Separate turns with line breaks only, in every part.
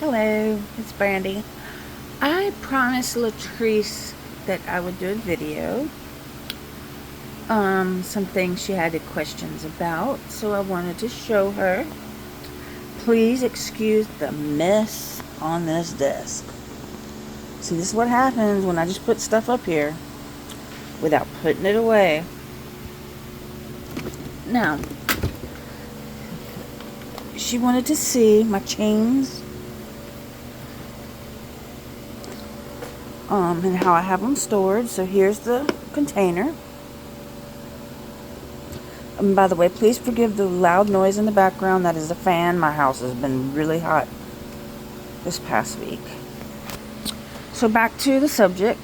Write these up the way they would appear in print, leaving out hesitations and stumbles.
Hello, it's Brandy. I promised Latrice that I would do a video. Some things she had questions about, so I wanted to show her. Please excuse the mess on this desk. See, this is what happens when I just put stuff up here without putting it away. Now, she wanted to see my chains and how I have them stored. So here's the container. And by the way, please forgive the loud noise in the background. That is a fan. My house has been really hot this past week. So back to the subject.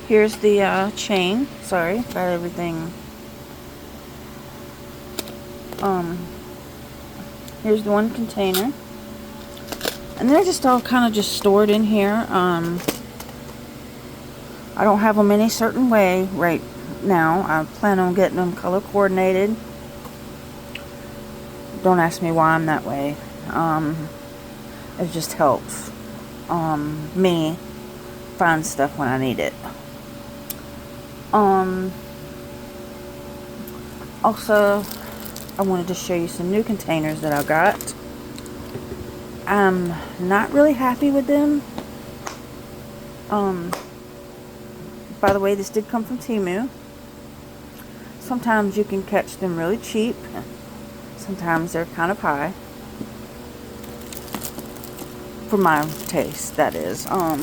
Here's the chain. Sorry, got everything. Here's the one container. And they're just all kind of just stored in here. I don't have them any certain way right now. I plan on getting them color coordinated. Don't ask me why I'm that way. It just helps me find stuff when I need it. Also, I wanted to show you some new containers that I got. I'm not really happy with them. By the way, this did come from Temu. Sometimes you can catch them really cheap. Sometimes they're kind of high. For my taste, that is. Let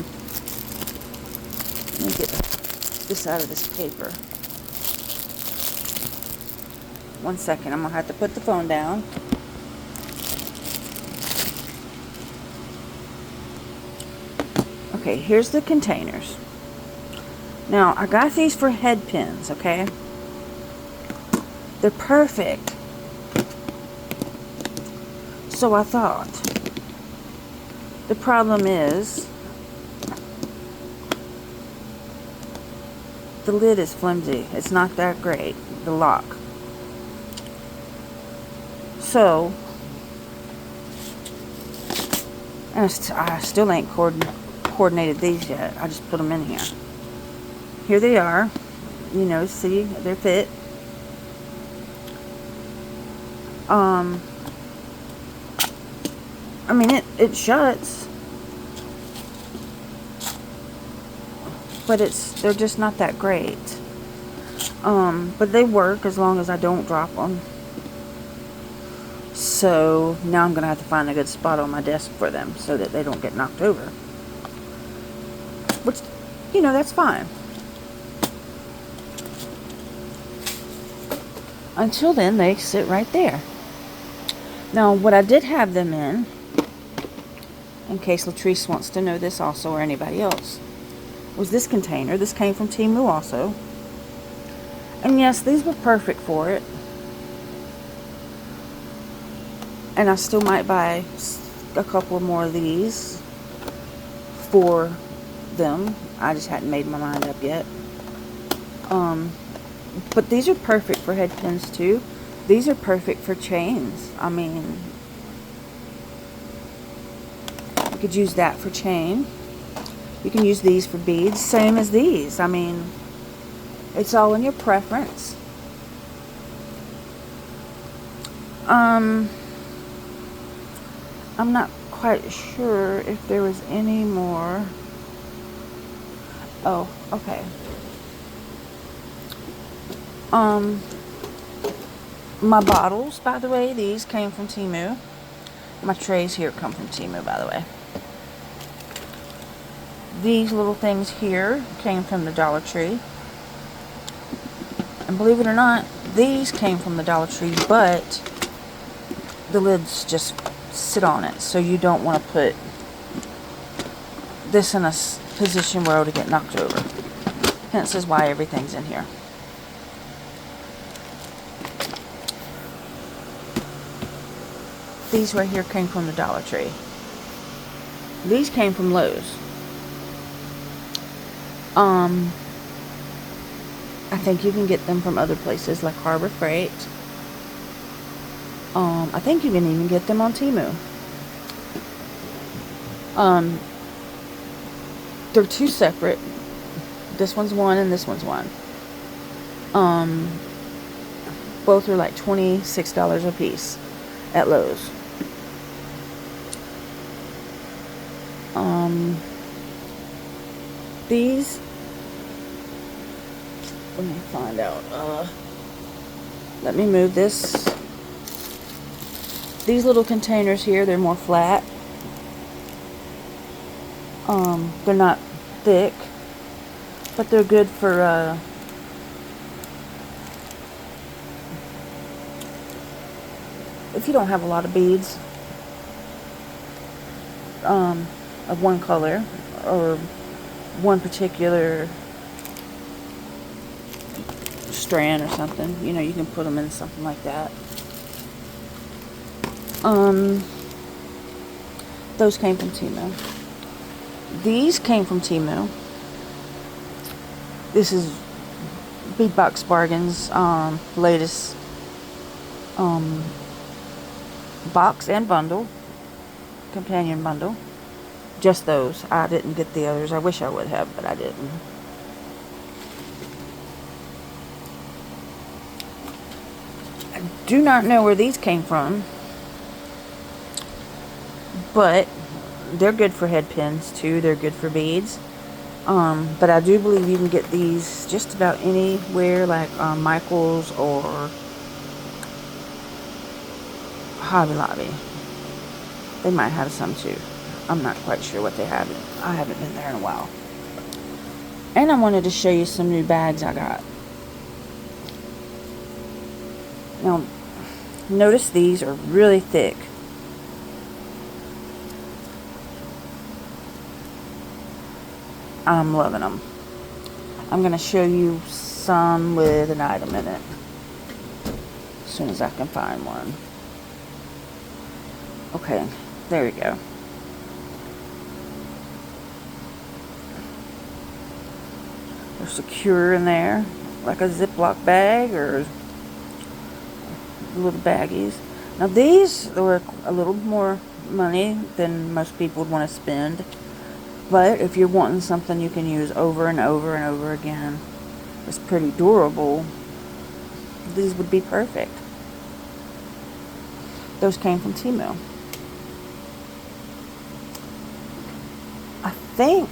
me get this out of this paper. One second, I'm gonna have to put the phone down. Okay, here's the containers. Now, I got these for head pins, okay? They're perfect. So I thought. The problem is, the lid is flimsy. It's not that great, the lock. So, and I still ain't coordinated these yet. I just put them in here. Here they are. You know, see, they're fit. I mean, it shuts. But they're just not that great. But they work as long as I don't drop them. So now I'm going to have to find a good spot on my desk for them so that they don't get knocked over. Which, you know, that's fine. Until then, they sit right there. Now, what I did have them in case Latrice wants to know this also, or anybody else, was this container. This came from Temu also. And yes, these were perfect for it. And I still might buy a couple more of these for them. I just hadn't made my mind up yet. But these are perfect for head pins too. These are perfect for chains. I mean, you could use that for chain. You can use these for beads, same as these. I mean, it's all in your preference. I'm not quite sure if there was any more. Oh, okay. My bottles, by the way, these came from Temu. My trays here come from Temu, by the way. These little things here came from the Dollar Tree. And believe it or not, these came from the Dollar Tree, but the lids just sit on it. So you don't want to put this in a position where it would get knocked over. Hence is why everything's in here. These right here came from the Dollar Tree. These came from Lowe's. I think you can get them from other places like Harbor Freight. I think you can even get them on Temu. They're two separate. This one's one and this one's one. Both are like $26 a piece at Lowe's. These, let me find out. Let me move this. These little containers here, they're more flat. They're not thick, but they're good for if you don't have a lot of beads of one color or one particular strand or something, you know, you can put them in something like that. Those came from Temu. These came from Temu. This is Beadbox Bargains latest box and bundle, companion bundle. Just those. I didn't get the others. I wish I would have, but I didn't. I do not know where these came from, but they're good for head pins too. They're good for beads. But I do believe you can get these just about anywhere, like Michael's or Hobby Lobby. They might have some too. I'm not quite sure what they have. I haven't been there in a while. And I wanted to show you some new bags I got. Now, notice these are really thick. I'm loving them. I'm going to show you some with an item in it as soon as I can find one. Okay, there we go. They're secure in there, like a Ziploc bag or little baggies. Now these were a little more money than most people would want to spend. But if you're wanting something you can use over and over and over again, it's pretty durable, these would be perfect. Those came from Temu. I think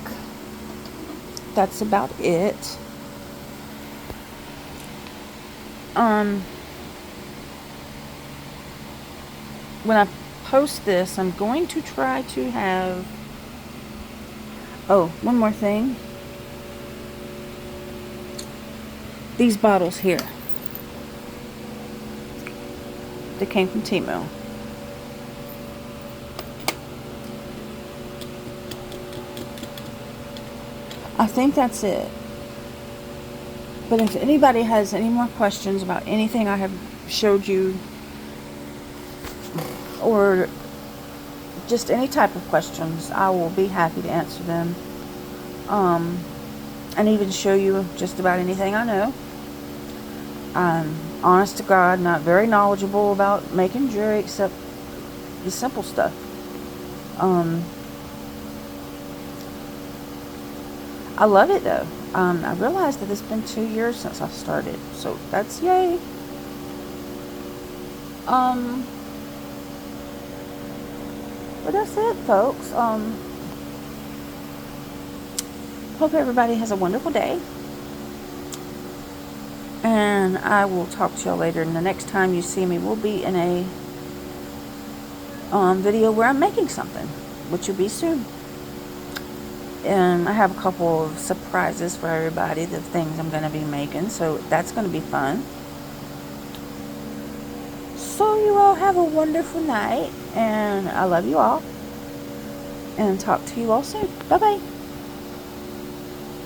that's about it. When I post this, I'm going to try to have... Oh, one more thing. These bottles here. They came from Temu. I think that's it. But if anybody has any more questions about anything I have showed you, or just any type of questions, I will be happy to answer them. And even show you just about anything I know. I'm honest to God not very knowledgeable about making jewelry except the simple stuff. I love it though. I realized that it's been 2 years since I started, so that's yay. But that's it, folks. Hope everybody has a wonderful day. And I will talk to y'all later. And the next time you see me will be in a video where I'm making something, which will be soon. And I have a couple of surprises for everybody, the things I'm going to be making. So that's going to be fun. So you all have a wonderful night. And I love you all. And talk to you all soon. Bye-bye.